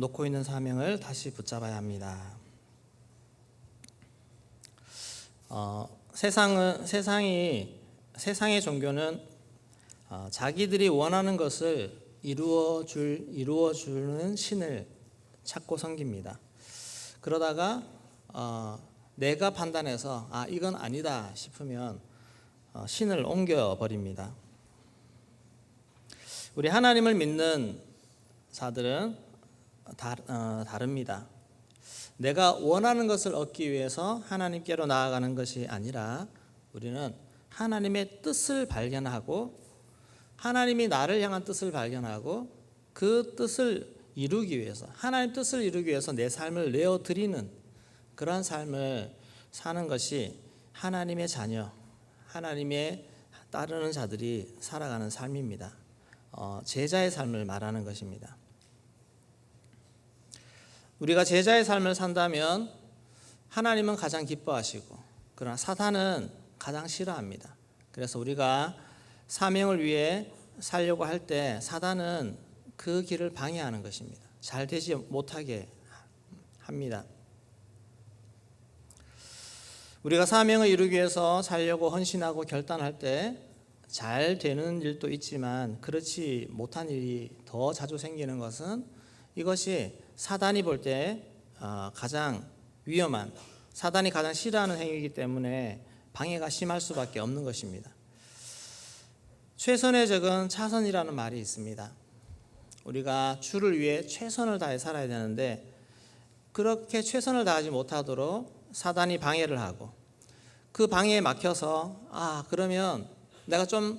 놓고 있는 사명을 다시 붙잡아야 합니다. 세상의 종교는 자기들이 원하는 것을 이루어주는 신을 찾고 섬깁니다. 그러다가 내가 판단해서 이건 아니다 싶으면 신을 옮겨버립니다. 우리 하나님을 믿는 자들은 다릅니다. 내가 원하는 것을 얻기 위해서 하나님께로 나아가는 것이 아니라 우리는 하나님의 뜻을 발견하고 하나님이 나를 향한 뜻을 발견하고 그 뜻을 이루기 위해서 하나님 뜻을 이루기 위해서 내 삶을 내어드리는 그러한 삶을 사는 것이 하나님의 자녀, 하나님의 따르는 자들이 살아가는 삶입니다. 제자의 삶을 말하는 것입니다. 우리가 제자의 삶을 산다면 하나님은 가장 기뻐하시고 그러나 사탄은 가장 싫어합니다. 그래서 우리가 사명을 위해 살려고 할 때 사탄은 그 길을 방해하는 것입니다. 잘 되지 못하게 합니다. 우리가 사명을 이루기 위해서 살려고 헌신하고 결단할 때 잘 되는 일도 있지만 그렇지 못한 일이 더 자주 생기는 것은 이것이 사단이 볼 때 가장 위험한, 사단이 가장 싫어하는 행위이기 때문에 방해가 심할 수밖에 없는 것입니다. 최선의 적은 차선이라는 말이 있습니다. 우리가 주를 위해 최선을 다해 살아야 되는데 그렇게 최선을 다하지 못하도록 사단이 방해를 하고 그 방해에 막혀서 그러면 내가 좀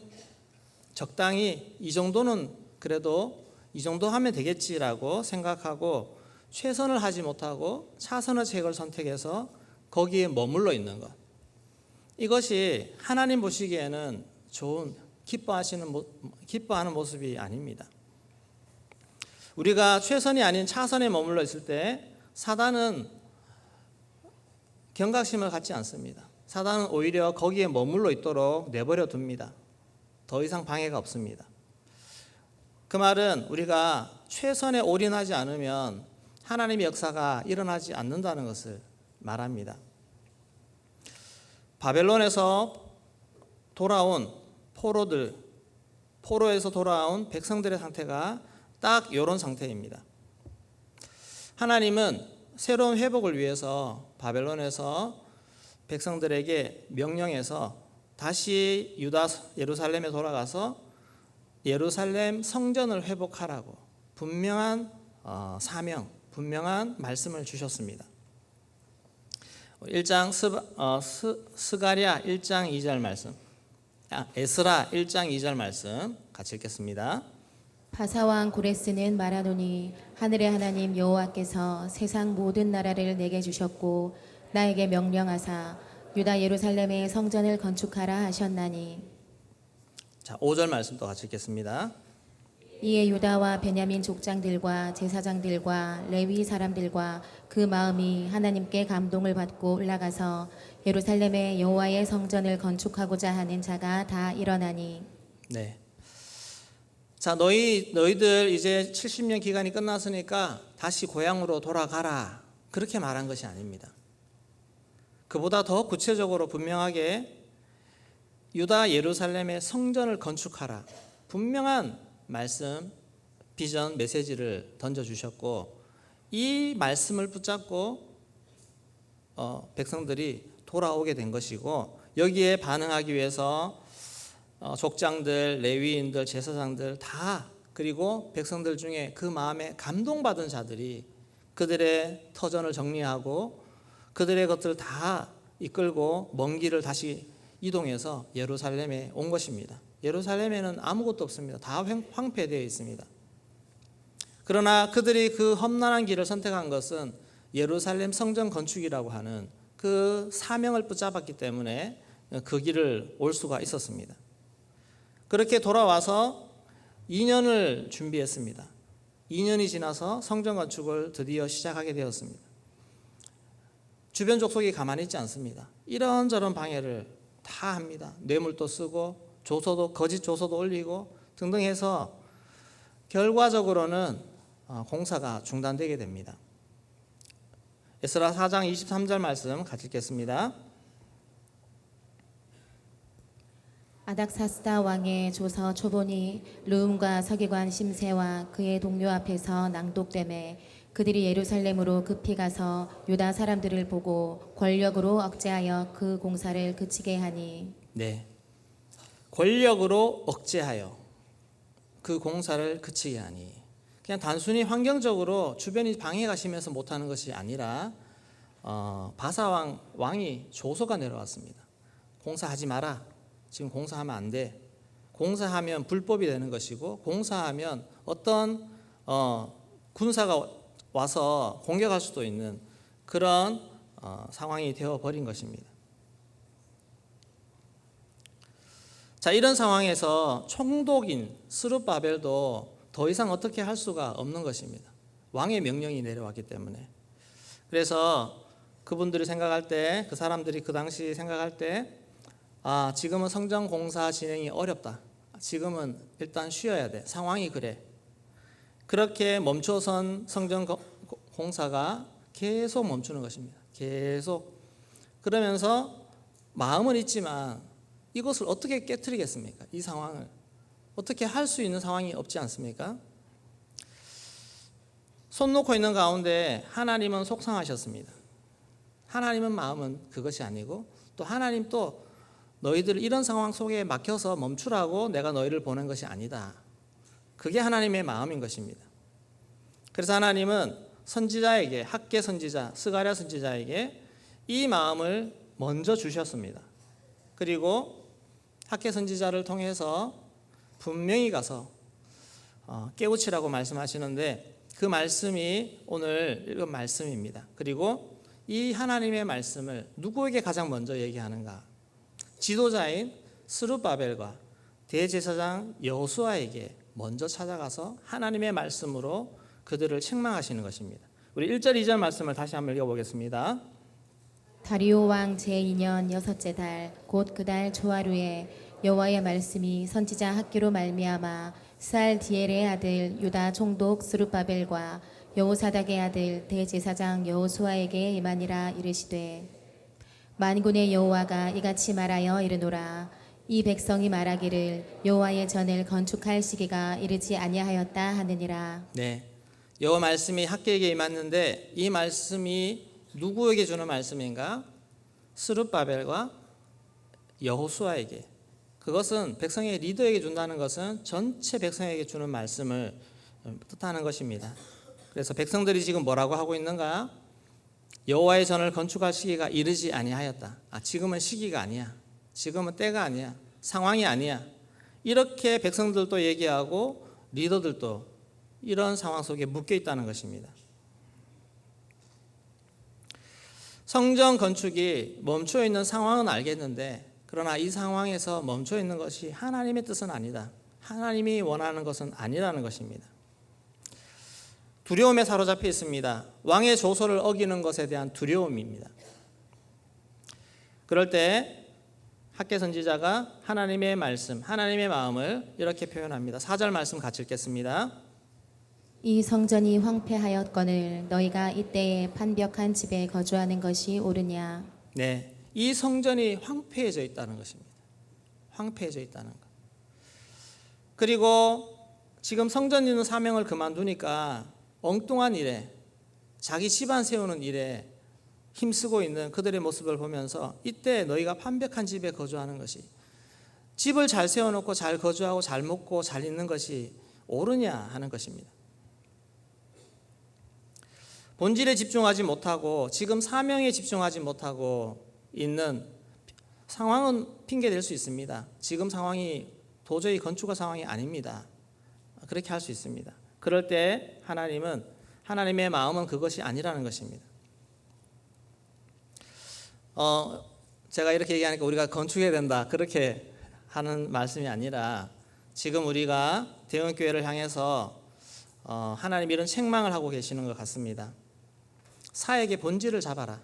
적당히 이 정도는 그래도 이 정도 하면 되겠지라고 생각하고 최선을 하지 못하고 차선의 책을 선택해서 거기에 머물러 있는 것, 이것이 하나님 보시기에는 좋은 기뻐하는 모습이 아닙니다. 우리가 최선이 아닌 차선에 머물러 있을 때 사단은 경각심을 갖지 않습니다. 사단은 오히려 거기에 머물러 있도록 내버려 둡니다. 더 이상 방해가 없습니다. 그 말은 우리가 최선에 올인하지 않으면 하나님의 역사가 일어나지 않는다는 것을 말합니다. 바벨론에서 돌아온 포로에서 돌아온 백성들의 상태가 딱 이런 상태입니다. 하나님은 새로운 회복을 위해서 바벨론에서 백성들에게 명령해서 다시 유다 예루살렘에 돌아가서 예루살렘 성전을 회복하라고 분명한 사명, 분명한 말씀을 주셨습니다. 1장 스가랴 1장 2절 말씀, 에스라 1장 2절 말씀 같이 읽겠습니다. 바사왕 고레스는 말하노니 하늘의 하나님 여호와께서 세상 모든 나라를 내게 주셨고 나에게 명령하사 유다 예루살렘의 성전을 건축하라 하셨나니. 자, 5절 말씀도 같이 읽겠습니다. 이에 유다와 베냐민 족장들과 제사장들과 레위 사람들과 그 마음이 하나님께 감동을 받고 올라가서 예루살렘에 여호와의 성전을 건축하고자 하는 자가 다 일어나니. 네. 자, 너희들 이제 70년 기간이 끝났으니까 다시 고향으로 돌아가라, 그렇게 말한 것이 아닙니다. 그보다 더 구체적으로 분명하게 유다 예루살렘의 성전을 건축하라, 분명한 말씀, 비전, 메시지를 던져주셨고 이 말씀을 붙잡고 백성들이 돌아오게 된 것이고 여기에 반응하기 위해서 족장들, 레위인들, 제사장들 다, 그리고 백성들 중에 그 마음에 감동받은 자들이 그들의 터전을 정리하고 그들의 것들을 다 이끌고 먼 길을 다시 이동해서 예루살렘에 온 것입니다. 예루살렘에는 아무것도 없습니다. 다 황폐되어 있습니다. 그러나 그들이 그 험난한 길을 선택한 것은 예루살렘 성전 건축이라고 하는 그 사명을 붙잡았기 때문에 그 길을 올 수가 있었습니다. 그렇게 돌아와서 2년을 준비했습니다. 2년이 지나서 성전 건축을 드디어 시작하게 되었습니다. 주변 족속이 가만히 있지 않습니다. 이런저런 방해를 다 합니다. 뇌물도 쓰고 거짓 조서도 올리고 등등 해서 결과적으로는 공사가 중단되게 됩니다. 에스라 4장 23절 말씀 같이 읽겠습니다. 아닥사스다 왕의 조서 초본이 르움과 서기관 심세와 그의 동료 앞에서 낭독되매 그들이 예루살렘으로 급히 가서 유다 사람들을 보고 권력으로 억제하여 그 공사를 그치게 하니. 네, 권력으로 억제하여 그 공사를 그치게 하니. 그냥 단순히 환경적으로 주변이 방해가 심해서 못하는 것이 아니라 바사 왕이 조서가 내려왔습니다. 공사하지 마라. 지금 공사하면 안 돼. 공사하면 불법이 되는 것이고, 공사하면 어떤 군사가 와서 공격할 수도 있는 그런 상황이 되어버린 것입니다. 자, 이런 상황에서 총독인 스룹바벨도 더 이상 어떻게 할 수가 없는 것입니다. 왕의 명령이 내려왔기 때문에. 그래서 그분들이 생각할 때, 그 사람들이 그 당시 생각할 때, 지금은 성전 공사 진행이 어렵다. 지금은 일단 쉬어야 돼. 상황이 그래. 그렇게 멈춰선 성전 공사가 계속 멈추는 것입니다. 계속. 그러면서 마음은 있지만 이것을 어떻게 깨트리겠습니까? 이 상황을 어떻게 할 수 있는 상황이 없지 않습니까? 손 놓고 있는 가운데 하나님은 속상하셨습니다. 하나님은 마음은 그것이 아니고, 또 하나님 또 너희들 이런 상황 속에 막혀서 멈추라고 내가 너희를 보낸 것이 아니다. 그게 하나님의 마음인 것입니다. 그래서 하나님은 선지자에게, 학개 선지자, 스가랴 선지자에게 이 마음을 먼저 주셨습니다. 그리고 학개 선지자를 통해서 분명히 가서 깨우치라고 말씀하시는데, 그 말씀이 오늘 읽은 말씀입니다. 그리고 이 하나님의 말씀을 누구에게 가장 먼저 얘기하는가? 지도자인 스룹바벨과 대제사장 여호수아에게 먼저 찾아가서 하나님의 말씀으로 그들을 책망하시는 것입니다. 우리 1절 2절 말씀을 다시 한번 읽어보겠습니다. 다리오 왕 제2년 여섯째 달 곧 그 달 초하루에 여호와의 말씀이 선지자 학기로 말미암아 스알디엘의 아들 유다 총독 스룹바벨과 여호사닥의 아들 대제사장 여호수아에게 임하니라. 이르시되 만군의 여호와가 이같이 말하여 이르노라. 이 백성이 말하기를 여호와의 전을 건축할 시기가 이르지 아니하였다 하느니라. 네, 여호와 말씀이 학개에게 임했는데, 이 말씀이 누구에게 주는 말씀인가? 스룹바벨과 여호수아에게. 그것은 백성의 리더에게 준다는 것은 전체 백성에게 주는 말씀을 뜻하는 것입니다. 그래서 백성들이 지금 뭐라고 하고 있는가? 여호와의 전을 건축할 시기가 이르지 아니하였다. 지금은 시기가 아니야. 지금은 때가 아니야. 상황이 아니야. 이렇게 백성들도 얘기하고 리더들도 이런 상황 속에 묶여 있다는 것입니다. 성전 건축이 멈춰 있는 상황은 알겠는데, 그러나 이 상황에서 멈춰 있는 것이 하나님의 뜻은 아니다. 하나님이 원하는 것은 아니라는 것입니다. 두려움에 사로잡혀 있습니다. 왕의 조서를 어기는 것에 대한 두려움입니다. 그럴 때 학개 선지자가 하나님의 말씀, 하나님의 마음을 이렇게 표현합니다. 4절 말씀 같이 읽겠습니다. 이 성전이 황폐하였거늘 너희가 이때에 판벽한 집에 거주하는 것이 옳으냐. 네, 이 성전이 황폐해져 있다는 것입니다. 황폐해져 있다는 것. 그리고 지금 성전 있는 사명을 그만두니까 엉뚱한 일에, 자기 집안 세우는 일에 힘쓰고 있는 그들의 모습을 보면서, 이때 너희가 판벽한 집에 거주하는 것이, 집을 잘 세워놓고 잘 거주하고 잘 먹고 잘 있는 것이 옳으냐 하는 것입니다. 본질에 집중하지 못하고 지금 사명에 집중하지 못하고 있는 상황은 핑계될 수 있습니다. 지금 상황이 도저히 건축할 상황이 아닙니다. 그렇게 할 수 있습니다. 그럴 때 하나님은, 하나님의 마음은 그것이 아니라는 것입니다. 제가 이렇게 얘기하니까 우리가 건축해야 된다, 그렇게 하는 말씀이 아니라, 지금 우리가 대형교회를 향해서 하나님 이런 책망을 하고 계시는 것 같습니다. 사역의 본질을 잡아라.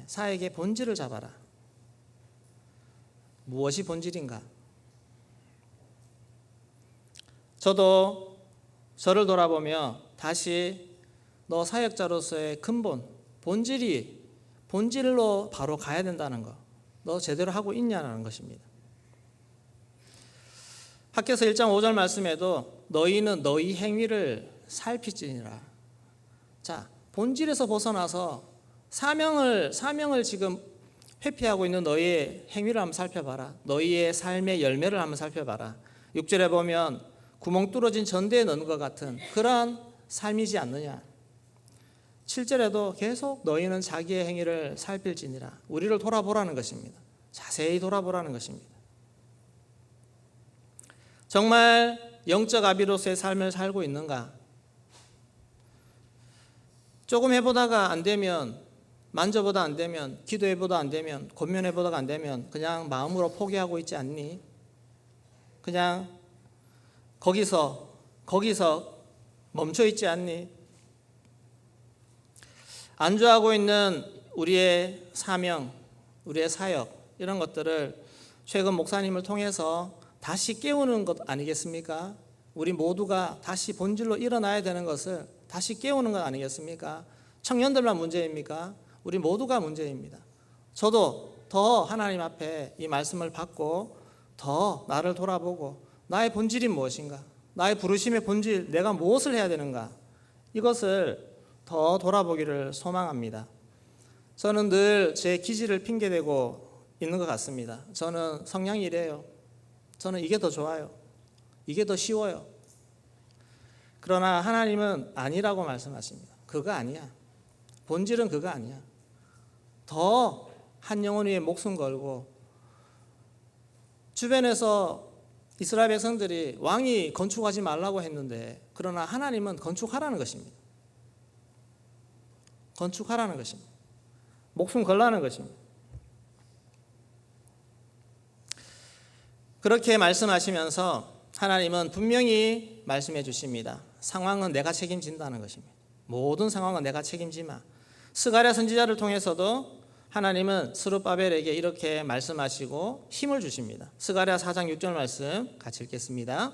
사역의 본질을 잡아라. 무엇이 본질인가? 저도 저를 돌아보며 다시 너 사역자로서의 근본, 본질로 바로 가야 된다는 거. 너 제대로 하고 있냐는 것입니다. 학개서 1장 5절 말씀에도 너희는 너희 행위를 살피지니라. 자, 본질에서 벗어나서 사명을 지금 회피하고 있는 너희의 행위를 한번 살펴봐라. 너희의 삶의 열매를 한번 살펴봐라. 6절에 보면 구멍 뚫어진 전대에 넣는 것 같은 그러한 삶이지 않느냐. 7절에도 계속 너희는 자기의 행위를 살필지니라. 우리를 돌아보라는 것입니다. 자세히 돌아보라는 것입니다. 정말 영적 아비로서의 삶을 살고 있는가? 조금 해보다가 안 되면, 만져보다 안 되면, 기도해보다 안 되면, 권면해보다가 안 되면 그냥 마음으로 포기하고 있지 않니? 그냥 거기서 멈춰 있지 않니? 안주하고 있는 우리의 사명, 우리의 사역 이런 것들을 최근 목사님을 통해서 다시 깨우는 것 아니겠습니까? 우리 모두가 다시 본질로 일어나야 되는 것을 다시 깨우는 것 아니겠습니까? 청년들만 문제입니까? 우리 모두가 문제입니다. 저도 더 하나님 앞에 이 말씀을 받고 더 나를 돌아보고 나의 본질이 무엇인가? 나의 부르심의 본질, 내가 무엇을 해야 되는가? 이것을 더 돌아보기를 소망합니다. 저는 늘 제 기질을 핑계대고 있는 것 같습니다. 저는 성향이 이래요. 저는 이게 더 좋아요. 이게 더 쉬워요. 그러나 하나님은 아니라고 말씀하십니다. 그거 아니야. 본질은 그거 아니야. 더 한 영혼 위에 목숨 걸고 주변에서 이스라엘 백성들이 왕이 건축하지 말라고 했는데 그러나 하나님은 건축하라는 것입니다. 건축하라는 것입니다. 목숨 걸라는 것입니다. 그렇게 말씀하시면서 하나님은 분명히 말씀해 주십니다. 상황은 내가 책임진다는 것입니다. 모든 상황은 내가 책임지마. 스가랴 선지자를 통해서도 하나님은 스룹바벨에게 이렇게 말씀하시고 힘을 주십니다. 스가랴 4장 6절 말씀 같이 읽겠습니다.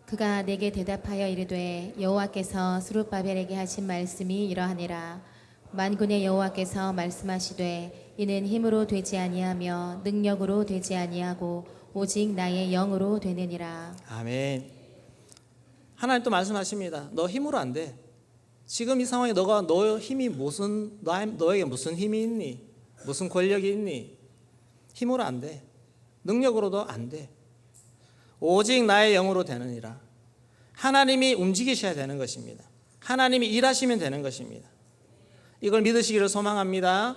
그가 내게 대답하여 이르되 여호와께서 스룹바벨에게 하신 말씀이 이러하니라. 만군의 여호와께서 말씀하시되 이는 힘으로 되지 아니하며 능력으로 되지 아니하고 오직 나의 영으로 되느니라. 아멘. 하나님 또 말씀하십니다. 너 힘으로 안 돼. 지금 이 상황에 너 힘이 너에게 무슨 힘이 있니? 무슨 권력이 있니? 힘으로 안 돼. 능력으로도 안 돼. 오직 나의 영으로 되느니라. 하나님이 움직이셔야 되는 것입니다. 하나님이 일하시면 되는 것입니다. 이걸 믿으시기를 소망합니다.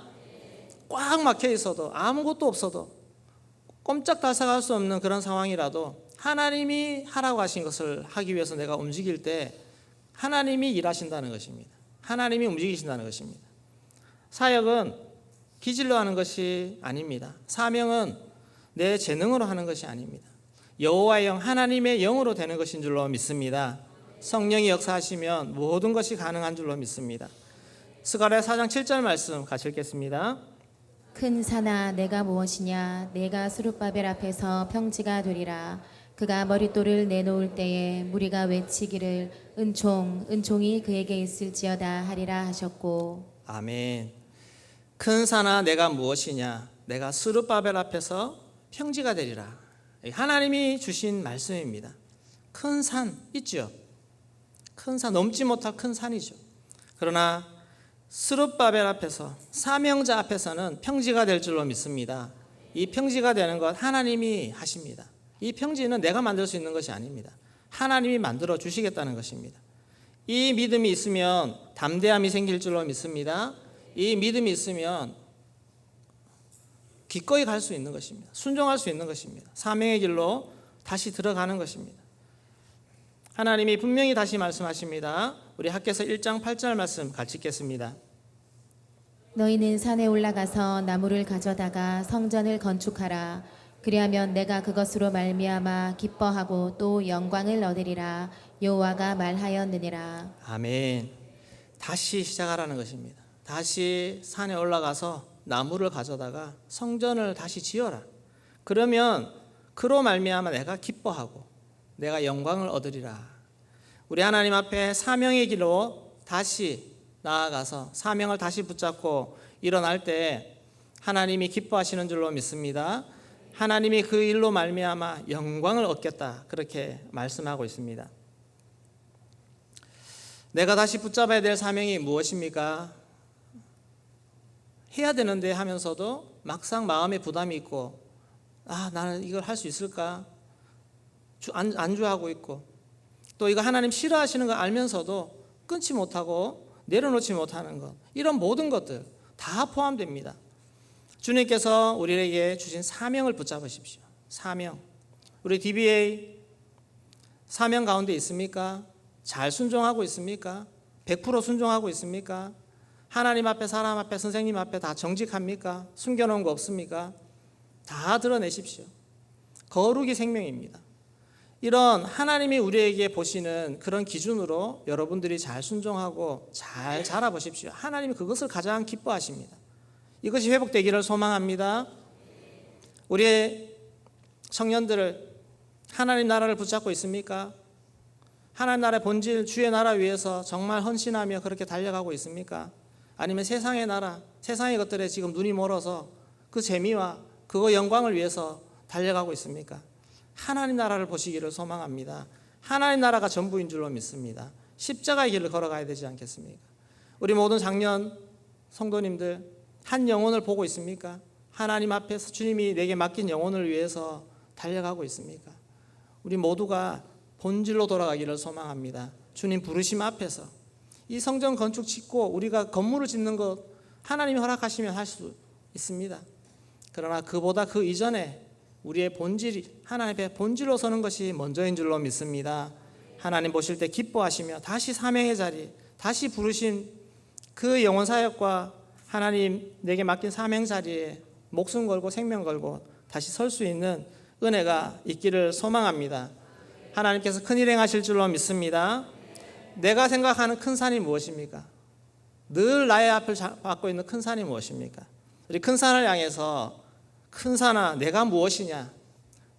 꽉 막혀 있어도 아무것도 없어도 꼼짝달싹할 수 없는 그런 상황이라도 하나님이 하라고 하신 것을 하기 위해서 내가 움직일 때 하나님이 일하신다는 것입니다. 하나님이 움직이신다는 것입니다. 사역은 기질로 하는 것이 아닙니다. 사명은 내 재능으로 하는 것이 아닙니다. 여호와의 영, 하나님의 영으로 되는 것인 줄로 믿습니다. 성령이 역사하시면 모든 것이 가능한 줄로 믿습니다. 스가랴 4장 7절 말씀 같이 읽겠습니다. 큰 산아 내가 무엇이냐 내가 스룹바벨 앞에서 평지가 되리라. 그가 머릿돌을 내놓을 때에 무리가 외치기를 은총이 그에게 있을지어다 하리라 하셨고. 아멘. 큰 산아 내가 무엇이냐 내가 스룹바벨 앞에서 평지가 되리라. 하나님이 주신 말씀입니다. 큰 산 있죠. 큰 산, 넘지 못할 큰 산이죠. 그러나 스룹바벨 앞에서, 사명자 앞에서는 평지가 될 줄로 믿습니다. 이 평지가 되는 것 하나님이 하십니다. 이 평지는 내가 만들 수 있는 것이 아닙니다. 하나님이 만들어 주시겠다는 것입니다. 이 믿음이 있으면 담대함이 생길 줄로 믿습니다. 이 믿음이 있으면 기꺼이 갈 수 있는 것입니다. 순종할 수 있는 것입니다. 사명의 길로 다시 들어가는 것입니다. 하나님이 분명히 다시 말씀하십니다. 우리 학개서 1장 8절 말씀 같이 읽겠습니다. 너희는 산에 올라가서 나무를 가져다가 성전을 건축하라. 그리하면 내가 그것으로 말미암아 기뻐하고 또 영광을 얻으리라. 여호와가 말하였느니라. 아멘. 다시 시작하라는 것입니다. 다시 산에 올라가서 나무를 가져다가 성전을 다시 지어라. 그러면 그로 말미암아 내가 기뻐하고 내가 영광을 얻으리라. 우리 하나님 앞에 사명의 길로 다시 나아가서 사명을 다시 붙잡고 일어날 때 하나님이 기뻐하시는 줄로 믿습니다. 하나님이 그 일로 말미암아 영광을 얻겠다, 그렇게 말씀하고 있습니다. 내가 다시 붙잡아야 될 사명이 무엇입니까? 해야 되는데 하면서도 막상 마음에 부담이 있고, 나는 이걸 할 수 있을까? 안주하고 있고, 또 이거 하나님 싫어하시는 거 알면서도 끊지 못하고 내려놓지 못하는 것, 이런 모든 것들 다 포함됩니다. 주님께서 우리에게 주신 사명을 붙잡으십시오. 사명. 우리 DBA 사명 가운데 있습니까? 잘 순종하고 있습니까? 100% 순종하고 있습니까? 하나님 앞에, 사람 앞에, 선생님 앞에 다 정직합니까? 숨겨놓은 거 없습니까? 다 드러내십시오. 거룩이 생명입니다. 이런 하나님이 우리에게 보시는 그런 기준으로 여러분들이 잘 순종하고 잘 자라보십시오. 하나님이 그것을 가장 기뻐하십니다. 이것이 회복되기를 소망합니다. 우리의 청년들을 하나님 나라를 붙잡고 있습니까? 하나님 나라의 본질, 주의 나라 위해서 정말 헌신하며 그렇게 달려가고 있습니까? 아니면 세상의 나라, 세상의 것들에 지금 눈이 멀어서 그 재미와 그거 영광을 위해서 달려가고 있습니까? 하나님 나라를 보시기를 소망합니다. 하나님 나라가 전부인 줄로 믿습니다. 십자가의 길을 걸어가야 되지 않겠습니까? 우리 모든 장년 성도님들 한 영혼을 보고 있습니까? 하나님 앞에서 주님이 내게 맡긴 영혼을 위해서 달려가고 있습니까? 우리 모두가 본질로 돌아가기를 소망합니다. 주님 부르심 앞에서 이 성전 건축 짓고 우리가 건물을 짓는 것 하나님이 허락하시면 할 수 있습니다. 그러나 그보다 그 이전에 우리의 본질이 하나님의 본질로 서는 것이 먼저인 줄로 믿습니다. 하나님 보실 때 기뻐하시며 다시 사명의 자리, 다시 부르신 그 영혼 사역과 하나님 내게 맡긴 사명 자리에 목숨 걸고 생명 걸고 다시 설 수 있는 은혜가 있기를 소망합니다. 하나님께서 큰 일 행하실 줄로 믿습니다. 내가 생각하는 큰 산이 무엇입니까? 늘 나의 앞을 받고 있는 큰 산이 무엇입니까? 우리 큰 산을 향해서 큰 산아 내가 무엇이냐?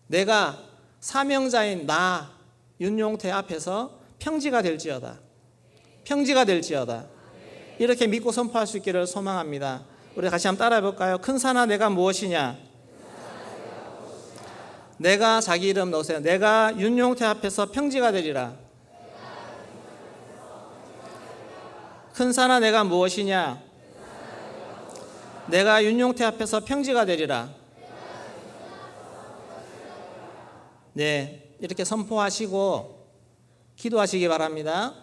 내가 사명자인 나 윤용태 앞에서 평지가 될지어다. 평지가 될지어다. 이렇게 믿고 선포할 수 있기를 소망합니다. 우리 같이 한번 따라해 볼까요? 큰 산아 내가 무엇이냐? 내가 자기 이름 넣으세요. 내가 윤용태 앞에서 평지가 되리라. 큰 산아 내가 무엇이냐? 내가 윤용태 앞에서 평지가 되리라. 네, 이렇게 선포하시고 기도하시기 바랍니다.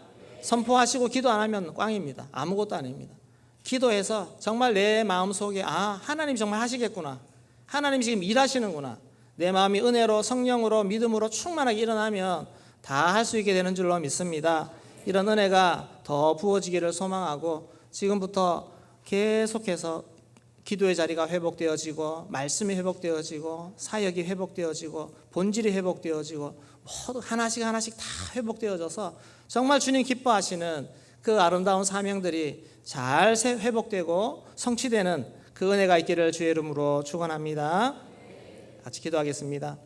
선포하시고 기도 안 하면 꽝입니다. 아무것도 아닙니다. 기도해서 정말 내 마음속에 하나님 정말 하시겠구나. 하나님 지금 일하시는구나. 내 마음이 은혜로 성령으로 믿음으로 충만하게 일어나면 다 할 수 있게 되는 줄로 믿습니다. 이런 은혜가 더 부어지기를 소망하고 지금부터 계속해서 기도의 자리가 회복되어지고 말씀이 회복되어지고 사역이 회복되어지고 본질이 회복되어지고 모두 하나씩 하나씩 다 회복되어져서 정말 주님 기뻐하시는 그 아름다운 사명들이 잘 회복되고 성취되는 그 은혜가 있기를 주의 이름으로 축원합니다. 같이 기도하겠습니다.